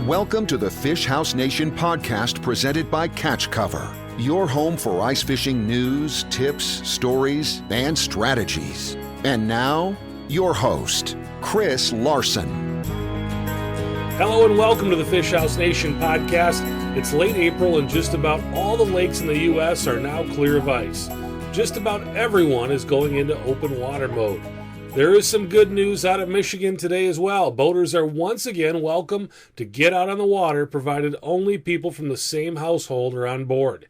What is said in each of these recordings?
Welcome to the Fish House Nation podcast presented by Catch Cover, your home for ice fishing news, tips, stories, and strategies. And now, your host, Chris Larson. Hello and welcome to the Fish House Nation podcast. It's late April and just about all the lakes in the U.S. are now clear of ice. Just about everyone is going into open water mode. There is some good news out of Michigan today as well. Boaters are once again welcome to get out on the water, provided only people from the same household are on board.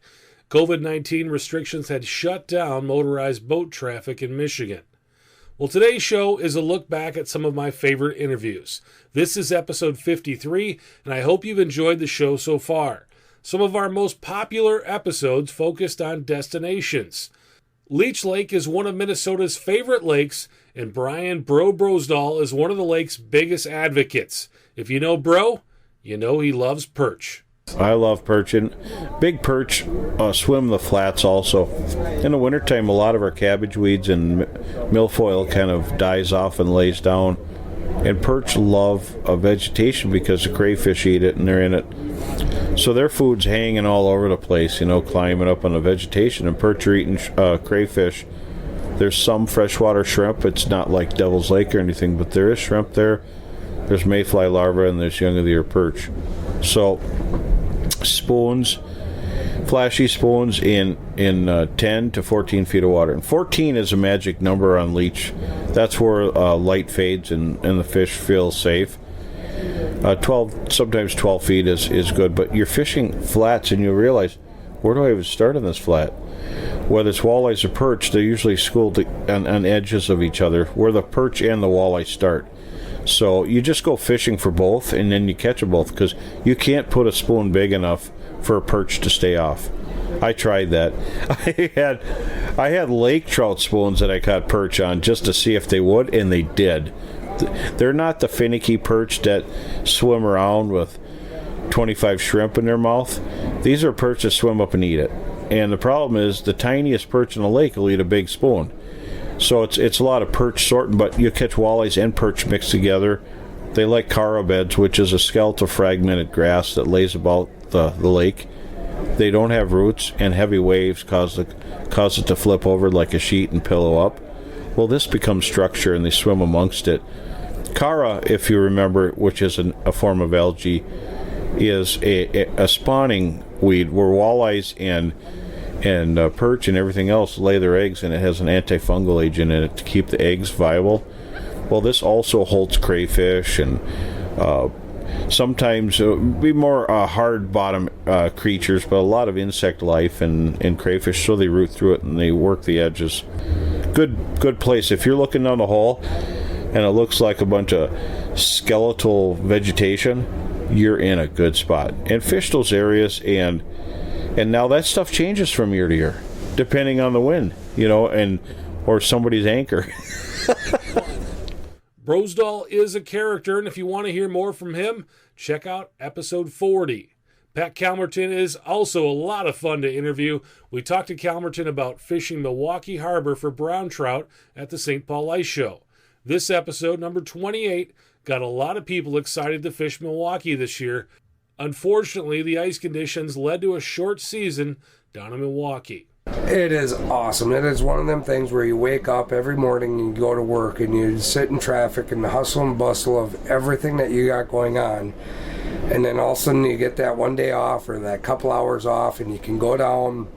COVID-19 restrictions had shut down motorized boat traffic in Michigan. Well, today's show is a look back at some of my favorite interviews. This is episode 53, and I hope you've enjoyed the show so far. Some of our most popular episodes focused on destinations. Leech Lake is one of Minnesota's favorite lakes, and Brian Brosdahl is one of the lake's biggest advocates. If you know Bro, you know he loves perch. I love perch, and big perch swim the flats also. In the wintertime, a lot of our cabbage weeds and milfoil kind of dies off and lays down. And perch love vegetation because the crayfish eat it and they're in it. So their food's hanging all over the place, climbing up on the vegetation. And perch are eating crayfish. There's some freshwater shrimp. It's not like Devil's Lake or anything, but there is shrimp there. There's mayfly larvae and there's young of the year perch. So spoons, flashy spoons in 10 to 14 feet of water. And 14 is a magic number on Leech. That's where light fades and the fish feel safe. 12, sometimes 12 feet is good, but you're fishing flats and you'll realize, where do I even start on this flat? Whether it's walleyes or perch, they're usually schooled on edges of each other, where the perch and the walleye start. So you just go fishing for both, and then you catch them both, because you can't put a spoon big enough for a perch to stay off. I tried that. I had lake trout spoons that I caught perch on just to see if they would, and they did. They're not the finicky perch that swim around with 25 shrimp in their mouth. These are perch that swim up and eat it. And the problem is the tiniest perch in the lake will eat a big spoon. So it's a lot of perch sorting, but you catch walleyes and perch mixed together. They like cara beds, which is a skeletal fragmented grass that lays about the lake. They don't have roots, and heavy waves cause it to flip over like a sheet and pillow up. Well, this becomes structure, and they swim amongst it. Cara, if you remember, which is a form of algae, is a spawning weed where walleyes and perch and everything else lay their eggs, and it has an antifungal agent in it to keep the eggs viable. Well, this also holds crayfish and sometimes be more hard bottom creatures, but a lot of insect life and crayfish, so they root through it and they work the edges. Good place. If you're looking down the hole and it looks like a bunch of skeletal vegetation, you're in a good spot. And fish those areas, and now that stuff changes from year to year, depending on the wind, or somebody's anchor. Brosdahl is a character, and if you want to hear more from him, check out episode 40. Peck Kalmerton is also a lot of fun to interview. We talked to Kalmerton about fishing Milwaukee Harbor for brown trout at the St. Paul Ice Show. This episode, number 28, got a lot of people excited to fish Milwaukee this year. Unfortunately, the ice conditions led to a short season down in Milwaukee. It is awesome. It is one of them things where you wake up every morning and you go to work and you sit in traffic and the hustle and bustle of everything that you got going on. And then all of a sudden you get that one day off or that couple hours off, and you can go down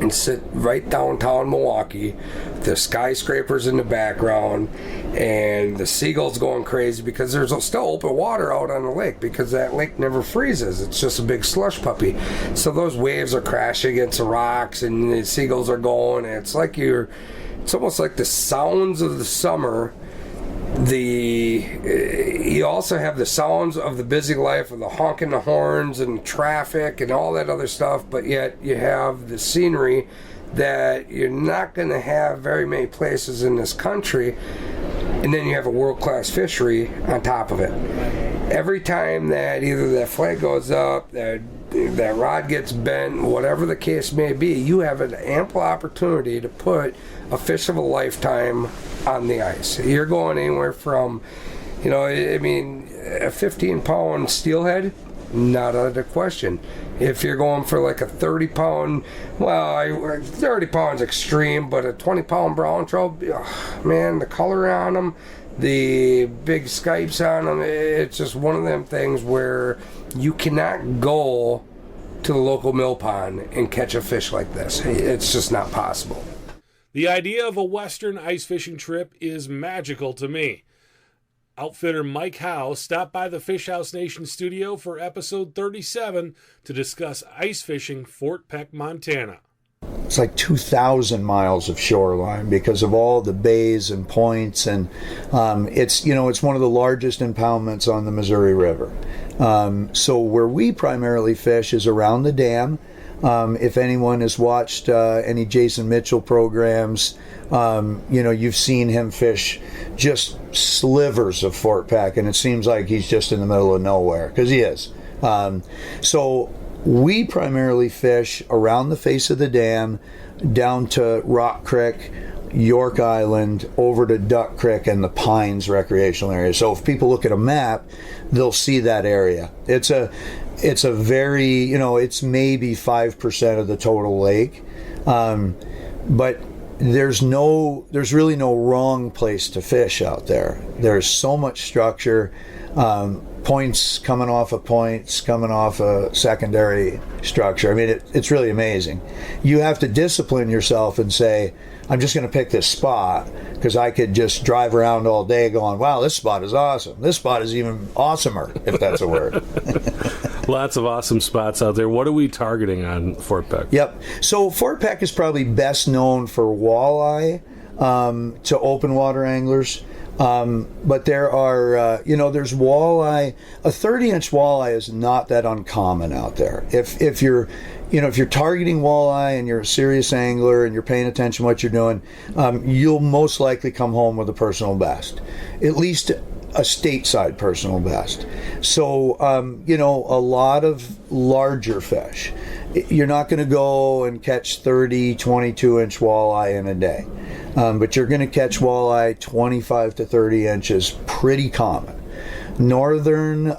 and sit right downtown Milwaukee, the skyscrapers in the background, and the seagulls going crazy because there's still open water out on the lake because that lake never freezes. It's just a big slush puppy. So those waves are crashing against the rocks and the seagulls are going, and it's almost like the sounds of the summer. You also have the sounds of the busy life of the honking the horns and traffic and all that other stuff, but yet you have the scenery that you're not going to have very many places in this country, and then you have a world-class fishery on top of it. Every time that either that flag goes up, that rod gets bent, whatever the case may be, you have an ample opportunity to put a fish of a lifetime on the ice. You're going anywhere from, a 15-pound steelhead Not out of the question. If you're going for like a 30 pound, 30 pounds extreme, but a 20 pound brown trout, man, the color on them, the big scipes on them, it's just one of them things where you cannot go to the local mill pond and catch a fish like this. It's just not possible. The idea of a Western ice fishing trip is magical to me. Outfitter Mike Howe stopped by the Fish House Nation studio for episode 37 to discuss ice fishing Fort Peck, Montana. It's like 2,000 miles of shoreline because of all the bays and points, and it's one of the largest impoundments on the Missouri River. So where we primarily fish is around the dam. If anyone has watched any Jason Mitchell programs, you've seen him fish just slivers of Fort Peck, and it seems like he's just in the middle of nowhere, because he is. So we primarily fish around the face of the dam, down to Rock Creek, York Island, over to Duck Creek and the Pines recreational area. So if people look at a map, they'll see that area. It's a very, it's maybe 5% of the total lake, but there's really no wrong place to fish out there. There's so much structure, points coming off of points, coming off a secondary structure. I mean, it's really amazing. You have to discipline yourself and say, I'm just going to pick this spot, because I could just drive around all day going, wow, this spot is awesome. This spot is even awesomer, if that's a word. Lots of awesome spots out there. What are we targeting on Fort Peck? Yep. So Fort Peck is probably best known for walleye to open water anglers. But there are, there's walleye. A 30-inch walleye is not that uncommon out there. If you're targeting walleye and you're a serious angler and you're paying attention to what you're doing, you'll most likely come home with a personal best, at least a stateside personal best. So, a lot of larger fish. You're not going to go and catch 30, 22-inch walleye in a day. But you're going to catch walleye 25 to 30 inches, pretty common. Northern,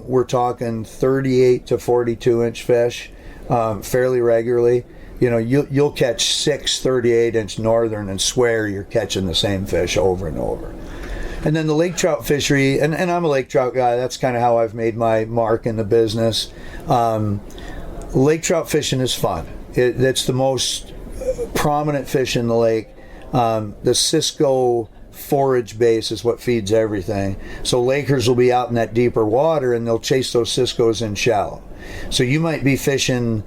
we're talking 38 to 42-inch fish fairly regularly. You'll catch 6 38-inch northern and swear you're catching the same fish over and over. And then the lake trout fishery, and I'm a lake trout guy. That's kind of how I've made my mark in the business. Lake trout fishing is fun. It's the most prominent fish in the lake. The Cisco forage base is what feeds everything. So Lakers will be out in that deeper water and they'll chase those Ciscos in shallow. So you might be fishing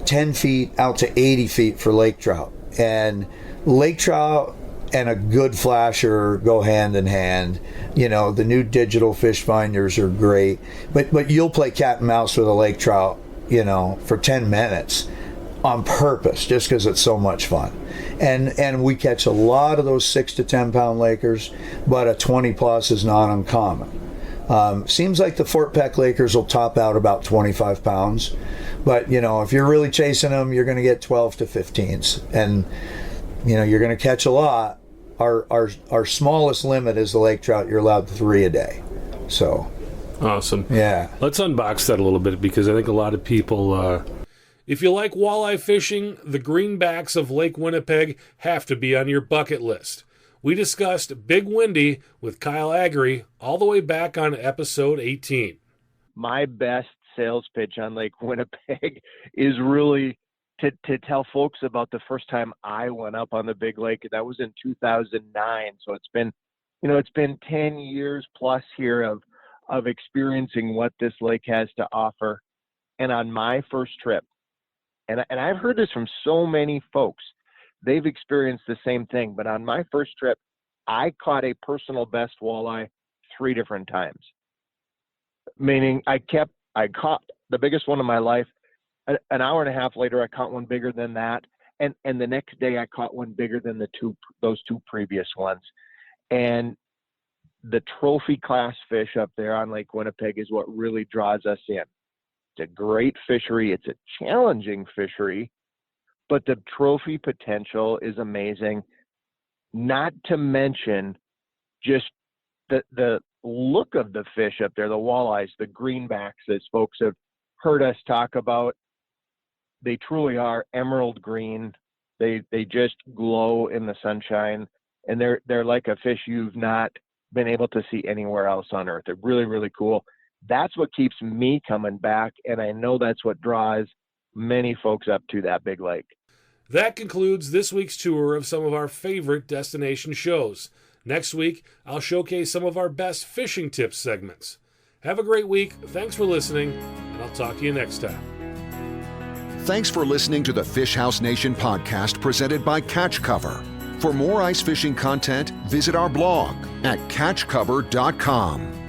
10 feet out to 80 feet for lake trout. And lake trout and a good flasher go hand in hand. The new digital fish finders are great. But you'll play cat and mouse with a lake trout, for 10 minutes on purpose, just because it's so much fun. And we catch a lot of those 6 to 10 pound Lakers, but a 20 plus is not uncommon. Seems like the Fort Peck Lakers will top out about 25 pounds, but if you're really chasing them, you're going to get 12 to 15s, and you're going to catch a lot. Our smallest limit is the lake trout. You're allowed 3 a day. So awesome. Yeah. Let's unbox that a little bit, because I think a lot of people, if you like walleye fishing, the greenbacks of Lake Winnipeg have to be on your bucket list. We discussed Big Windy with Kyle Agre all the way back on episode 18. My best sales pitch on Lake Winnipeg is really to tell folks about the first time I went up on the Big Lake. That was in 2009. So it's been 10 years plus here of experiencing what this lake has to offer. And on my first trip, and I've heard this from so many folks, they've experienced the same thing. But on my first trip, I caught a personal best walleye 3 different times. Meaning I caught the biggest one of my life. An hour and a half later, I caught one bigger than that. And the next day I caught one bigger than those 2 previous ones. And the trophy class fish up there on Lake Winnipeg is what really draws us in. It's a great fishery. It's a challenging fishery, but the trophy potential is amazing. Not to mention just the look of the fish up there, the walleyes, the greenbacks, as folks have heard us talk about. They truly are emerald green. They just glow in the sunshine, and they're like a fish you've not been able to see anywhere else on earth. They're really, really cool. That's what keeps me coming back, and I know that's what draws many folks up to that big lake. That concludes this week's tour of some of our favorite destination shows. Next week, I'll showcase some of our best fishing tips segments. Have a great week. Thanks for listening, and I'll talk to you next time. Thanks for listening to the Fish House Nation podcast presented by Catch Cover. For more ice fishing content, visit our blog at catchcover.com.